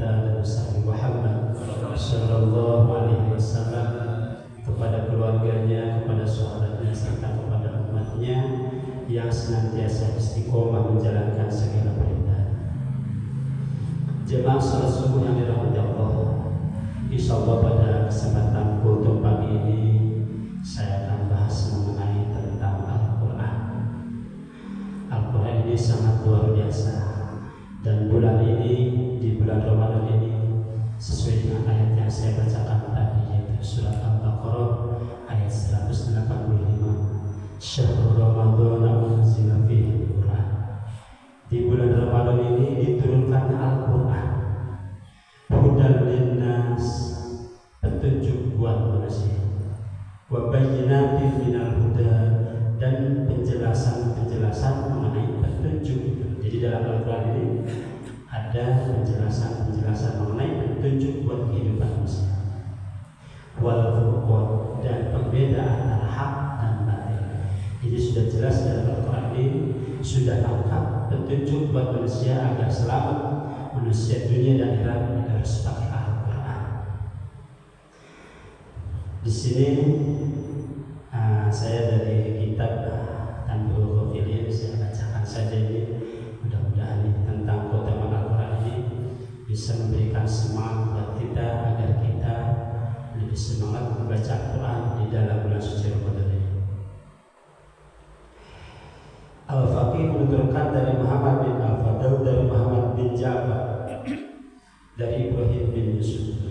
kita Nabi Muhammad sallallahu alaihi wasallam, kepada keluarganya, kepada sahabatnya, serta kepada umatnya yang senantiasa istiqomah menjalankan segala perintah. Jemaah salat subuh yang dirahmati Allah, insyaallah pada kesempatan kultum pagi ini saya akan bahas mengenai tentang Al-Quran. Al-Quran ini sangat luar biasa, dan bulan ini, di bulan Ramadan ini, sesuai dengan ayat yang saya bacakan tadi, yaitu surat Al-Baqarah ayat 185, Syahrul Ramadan unzila fihi Al-Quran. Di bulan Ramadan ini diturunkannya Al-Quran, hudan linnas, petunjuk buat manusia, wa bayyinatin minal huda, dan penjelasan mengenai petunjuk. Jadi dalam Al-Quran ini ada penjelasan mengenai petunjuk buat kehidupan manusia, wal furqan, dan pembeda antara hak dan batil. Jadi sudah jelas dalam Al-Quran ini, sudah lengkap petunjuk buat manusia agar selamat, manusia dunia dan akhirat harus pakai Al-Quran. Di sini saya dari kitab Tanbihul Ghafilin saya bacakan saja ini. Mudah-mudahan tentang keutamaan Al-Quran ini bisa memberikan semangat buat kita agar kita lebih semangat membaca Al-Quran di dalam bulan suci Ramadan ini. Al-Faqih menuturkan dari Muhammad bin Al-Fadl, dari Muhammad bin Ja'far, dari Ibrahim bin Yusuf.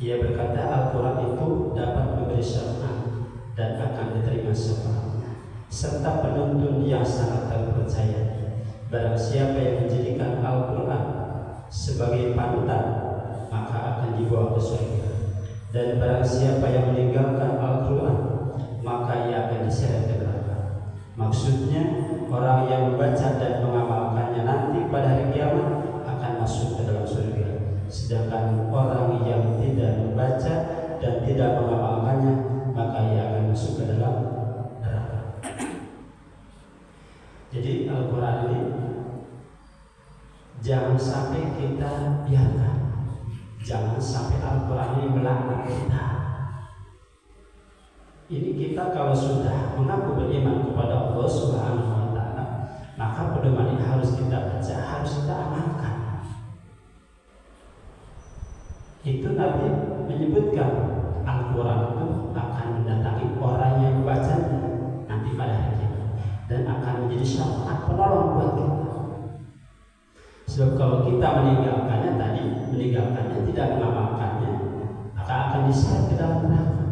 Ia berkata, Al-Quran itu dapat memberi syafaat dan akan diterima syafaatnya, serta penuntun yang sangat terpercaya. Barang siapa yang menjadikan Al-Quran sebagai panutan, maka akan dibawa ke surga. Dan barang siapa yang meninggalkan Al-Quran, maka ia akan diseret ke neraka. Maksudnya, orang yang membaca dan mengamalkannya nanti pada hari kiamat akan masuk ke dalam surga. Sedangkan orang yang tidak membaca dan tidak mengamalkannya, maka ia akan masuk ke dalam neraka. Jadi Al-Quran ini jangan sampai kita biarkan, jangan sampai Al-Quran ini melaknat kita. Ini kita kalau sudah mengaku beriman kepada Allah Subhanahu wa Ta'ala, maka pedoman ini harus kita baca, harus kita amalkan. Itu Nabi menyebutkan Al-Quran itu akan mendatangi orang yang membacanya nanti pada hari kiamat, dan akan menjadi syafaat penolong buat kita. Sebab kalau kita meninggalkannya tidak mengamalkannya, maka akan diseret ke dalam neraka.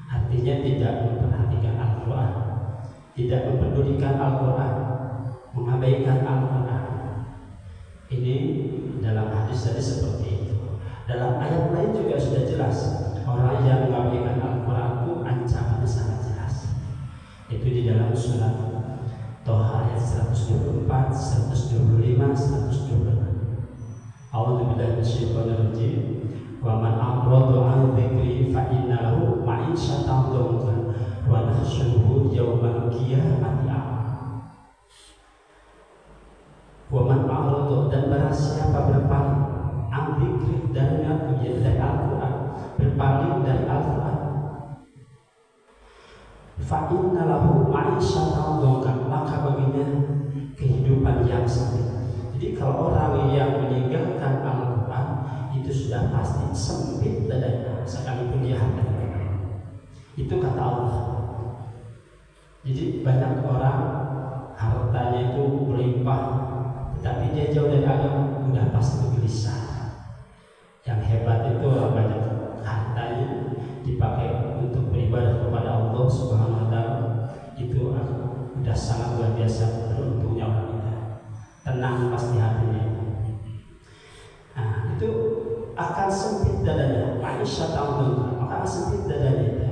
Artinya tidak memperhatikan Al-Quran, tidak mempedulikan Al-Quran, mengabaikan Al-Quran. Ini dalam hadis tadi seperti itu. Dalam ayat lain juga sudah jelas, orang yang mengabaikan Al-Quran itu ancamannya sangat jelas. Itu di dalam surat Toha ayat 124, 125, 126. A'udzubillahi minasyaitonir rajim. Wa man a'rada 'an dzikri fa inna lahu ma'isyatan dhanka wa nahsyuruhu yaumal qiyamati a'ma. Wa man a'rada, dan barang siapa berpaling, an dzikri, dari Al-Quran, berpaling dari Al-Quran, fa inna lahu ma'isyatan dhanka, maka baginya kehidupan yang sempit. Jadi kalau orang yang meninggalkan Al-Quran itu sudah pasti sempit dadanya, sekalipun dia harta. Itu kata Allah. Jadi banyak orang hartanya itu melimpah, tetapi dia jauh dari agama, sudah pasti gelisah. Yang hebat itu orang banyak hartanya dipakai untuk beribadah kepada Allah Subhanahu wa Ta'ala, itu sudah sangat luar biasa beruntungnya orang itu. Tenang pasti hatinya. Nah, itu akan sempit dadanya, akan sempit dadanya.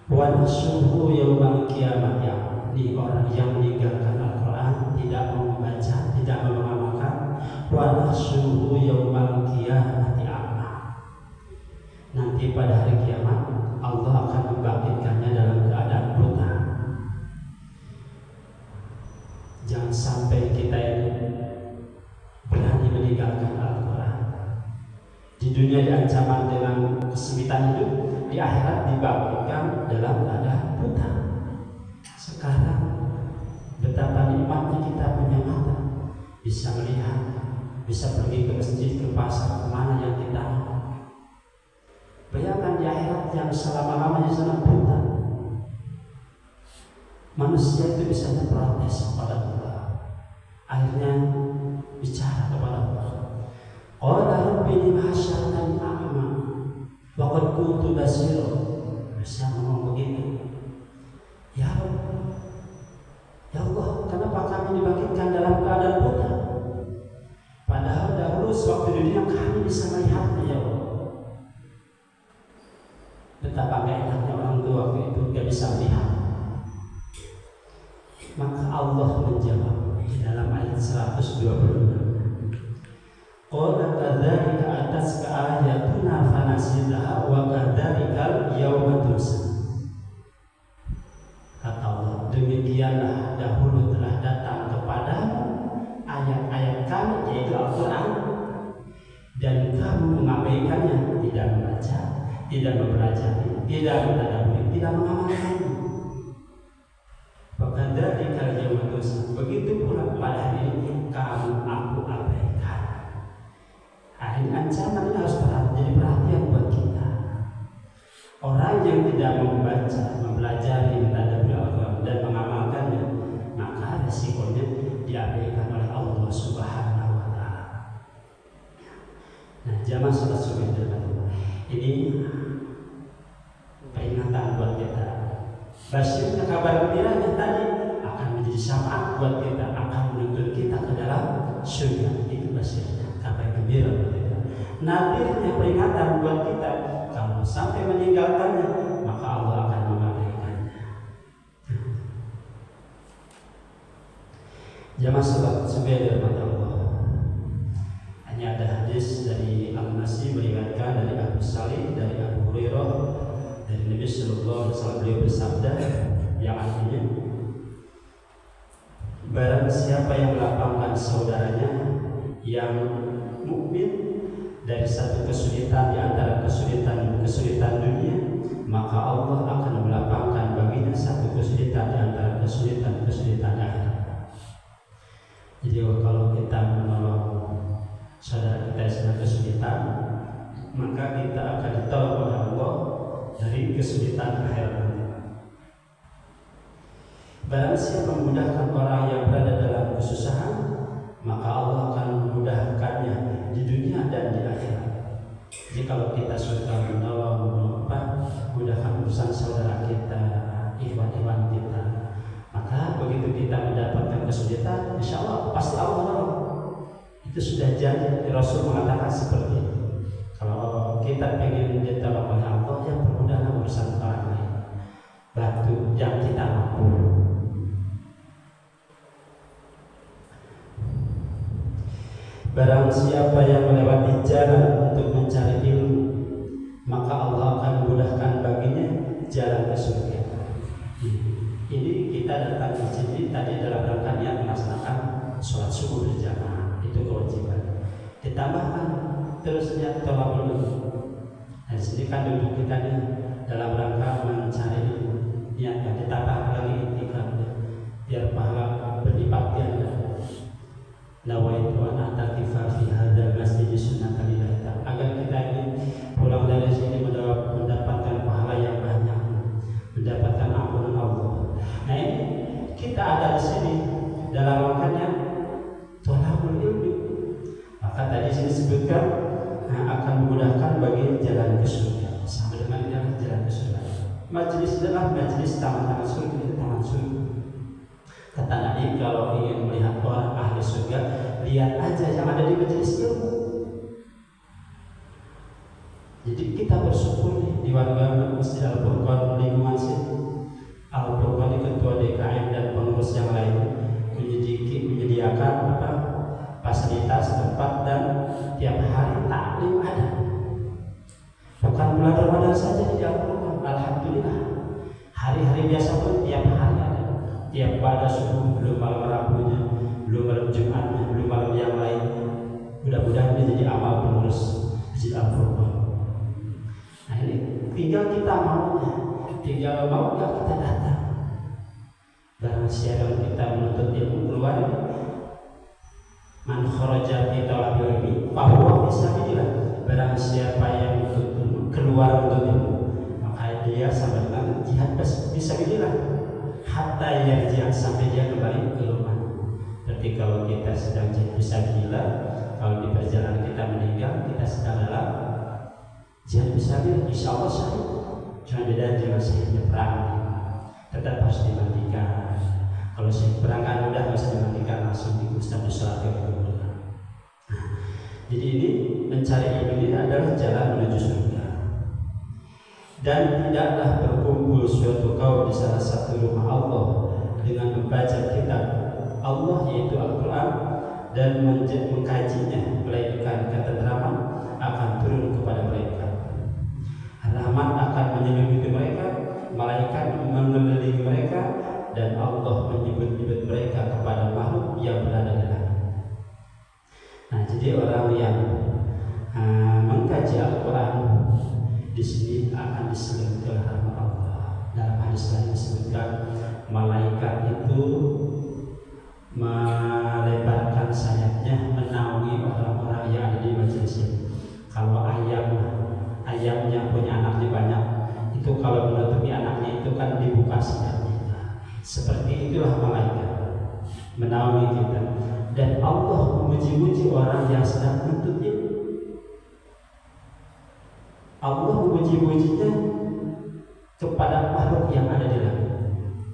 Wa nahsyuruhu yaumal qiyamah, yakni orang yang meninggalkan Al-Quran, tidak membaca, tidak mengamalkan. Wa nahsyuruhu yaumal qiyamati a'ma. Nanti pada hari kiamat Allah akan membangkitkannya dalam keadaan buta. Jangan sampai kita ini berani meninggalkan dunia diancaman dengan kesempitan hidup, di akhirat dibangkitkan dalam keadaan buta. Sekarang betapa nikmatnya kita punya mata, bisa melihat, bisa pergi ke masjid, ke pasar, kemana yang kita mau. Bayangkan di akhirat yang selama-lamanya sangat buta, manusia itu bisa berprotes kepada Allah, akhirnya bicara kepada Allah. Qala rabbi lima hasyartani a'ma wa qad kuntu basira. Bisa ngomong begitu. Ya Allah, kenapa kami dibangkitkan dalam keadaan buta? Padahal dahulu sewaktu dunia kami bisa melihatnya, ya Allah. Betapa gak enaknya orang tua waktu itu gak bisa melihat. Maka Allah menjawab di dalam ayat 126. Qala kadzalika ataska ayatuna fanasitaha wa kadzalika yauma tunsa. Kata Allah, demikianlah dahulu telah datang kepadamu ayat-ayat kami, yaitu Al-Quran, dan kamu mengabaikannya, tidak membaca, tidak mempelajari, tidak mentadabburi, tidak mengamalkannya. Bahkan dari kalian manusia, begitu pula pada hari ini kamu aku abaikan. Ini ancaman ini harus jadi perhatian buat kita. Orang yang tidak membaca, mempelajari, mentadabburi Al-Quran dan mengamalkannya, maka resikonya diabaikan oleh Allah Subhanahu wa Ta'ala. Nah, jamaah salat subuh ini peringatan buat kita. Basyirnya kabar gembiranya tadi akan menjadi syafaat buat kita, akan menuntun kita ke dalam surga. Itu basyirnya, kabar gembira buat kita. Nadirnya peringatan buat kita, kalau sampai meninggalkannya maka Allah akan mengabaikannya. Jamaah salat subuh dirahmati Allah. Hanya ada hadis dari Al-Nasi meriwayatkan dari Abu Salih, dari Abu Hurairah, dari Nabi Sallallahu Alaihi Wasallam, beliau bersabda yang artinya, barang siapa yang melapangkan saudaranya yang mukmin dari satu kesulitan di antara kesulitan dunia, maka Allah akan melapangkan baginya satu kesulitan di antara kesulitan akhirat. Jadi kalau kita menolong saudara kita yang sedang kesulitan, maka kita akan ditolong oleh Allah dari kesulitan akhirat. Barang siapa memudahkan orang yang berada dalam kesusahan, maka Allah akan memudahkannya di dunia dan di akhirat. Jadi kalau kita suka menolong, mudahkan urusan saudara kita, ikhwan-ikhwan kita, maka begitu kita mendapatkan kesulitan, insya Allah pasti Allah menolong. Itu sudah janji. Rasul mengatakan seperti itu. Kalau kita pengen ditolong oleh Allah, yang permudahkan urusan orang lain, bantu yang kita mampu. Barang siapa yang melewati jalan untuk mencari ilmu, maka Allah akan memudahkan baginya jalan ke surga. Ini kita datang ke sini tadi dalam rangka niat melaksanakan sholat subuh berjamaah, itu kewajiban. Ditambahkan terus niat tolabul ilmu. Dan sini kan duduk kita dalam rangka mencari ilmu, niatnya ditambah lagi itikaf, biar pahala berlipat ganda. Nawaitu an atakifa fi hadzal masjid sunnatan lillahi ta'ala, agar kita ini pulang dari sini mendapatkan pahala yang banyak, mendapatkan ampunan Allah. Nah ini kita ada di sini dalam rangkanya thalabul ilmi, maka tadi saya sebutkan akan memudahkan bagi jalan ke surga, sama dengan jalan ke surga. Majelis adalah majelis taman-taman surga, itu taman surga. Kata Nabi, kalau ingin melihat orang ahli surga, lihat aja yang ada di majelis ilmu. Jadi kita bersyukur di warga Masjid Al-Furqan, lingkungan sini Al-Furqan, ketua DKM dan pengurus yang lain menyediakan fasilitas tempat dan tiap hari taklim ada. Bukan bulan Ramadan saja di Al-Furqan, alhamdulillah. Hari-hari biasa pun tiap hari ada. Tiap pada subuh, belum malam Rabunya, belum malam Jumatnya, belum malam yang lain. Mudah-mudahan ini jadi amal pengurus Masjid Al-Furqan. Nah ini tinggal kita maunya, tinggal mau nggak kita datang. Barang siapa kita menuntut ilmu keluar, man kharaja fi talabil ilmi fahuwa fi sabilillah. Barang siapa yang keluar untuk ilmu, maka dia sama dengan jihad fisabilillah. Hatta yang jihad sampai dia kembali ke rumah. Berarti kalau kita sedang jihad fisabilillah, kalau di perjalanan kita meninggal, kita sedang dalam jihad fisabilillah, insya Allah syahid. Cuma beda dengan syahidnya perang, tetap harus dimandikan. Kalau syahid perang kan udah bisa dimandikan langsung di Ustadz sholat yang berdoa. Jadi ini mencari ilmu ini adalah jalan menuju surga. Dan tidaklah berkumpul suatu kaum di salah satu rumah Allah dengan membaca kitab Allah yaitu Al-Quran dan mengkajinya, melainkan ketentraman akan turun kepada mereka. Rahmat akan menyelimuti mereka, malaikat mengelilingi mereka, dan Allah menyebut-nyebut mereka kepada makhluk yang berada di langit. Nah, jadi orang yang mengkaji Al-Quran di sini akan diselimuti oleh rahmat Allah. Dalam hadis lain disebutkan malaikat itu melebarkan sayapnya menaungi orang-orang yang ada di majelis ini. Kalau ayamnya punya anaknya banyak, itu kalau menutupi anaknya itu kan dibuka sayapnya. Seperti itulah malaikat menaungi kita. Dan Allah memuji-muji orang yang sedang menuntut ilmu. Allah memuji-mujinya kepada makhluk yang ada di langit.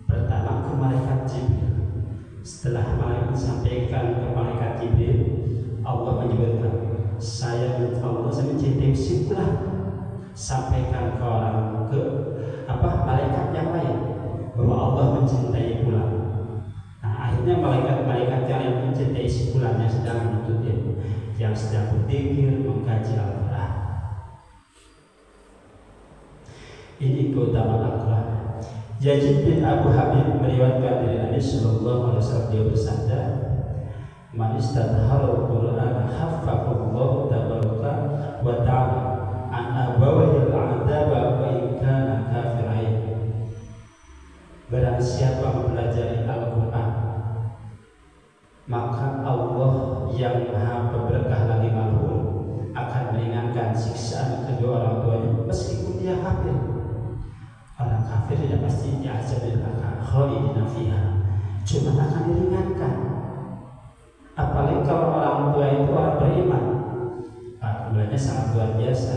Pertama ke malaikat Jibril. Setelah malaikat sampaikan ke malaikat Jibril, Allah menyebutkan, Allah mencintai Jibril. Sampaikan ke orang malaikat yang lain bahwa Allah mencintai pula. Nah, akhirnya malaikat yang mencintai si fulan yang sedang menuntut ilmu, yang sedang berpikir mengkaji Al-Quran. Ini keutamaan Al-Quran. Yazid bin Abu Habib meriwayatkan dari Nabi Sallallahu Alaihi Wasallam, dia bersabda, "Man istadhara Al-Quran haffaqallahu tabaraka wa ta'ala an abawahil a'daba wa in kana kafirain." Barang siapa mempelajari Al-Quran, maka Allah yang Maha Pemberkah lagi Maha akan meringankan siksaan kedua orang tuanya meskipun dia kafir. Orang kafir tidak pasti diazab neraka khalidina fiha, cuma akan diringankan. Apalagi kalau orang tua itu orang beriman, kemudiannya sangat luar biasa.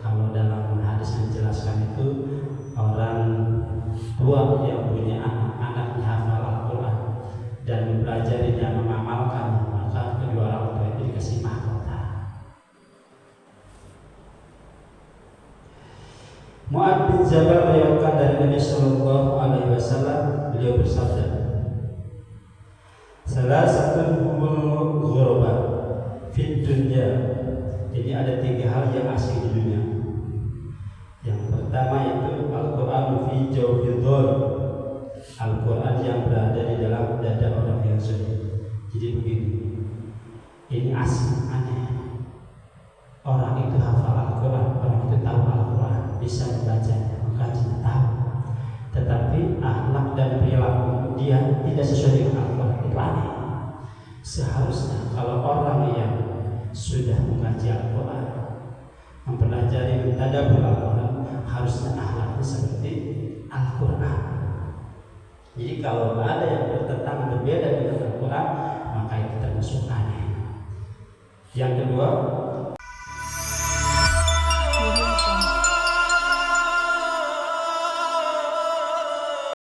Kalau dalam hadis menjelaskan itu, orang tua yang punya anak-anaknya hafal Al-Quran dan mempelajarinya, mengamalkan, maka kedua orang tua itu dikasih mahkota. Mu'adz bin Jabal meriwayatkan dari Nabi Sallallahu Alaihi Wasallam, beliau bersabda, salah satu humul ghuraba fid dunya. Jadi ada 3 hal yang asing di dunia. Yang pertama itu Al-Quran fi jawfil dhul, Al-Quran yang berada di dalam dada orang yang suci. Jadi begini, ini asing, aneh. Orang itu hafal Al-Quran, orang itu tahu Al-Quran, bisa membacanya, mengkajinya, tahu. Tetapi akhlak dan perilaku dia tidak sesuai dengan Al-Quran, itu aneh. Seharusnya kalau orang yang sudah mengaji Al-Quran, mempelajari, mentadabbur Al-Quran, harusnya akhlaknya seperti Al-Quran. Jadi kalau ada yang bertentangan berbeda dengan Al-Quran, maka itu termasuk aneh. Yang kedua,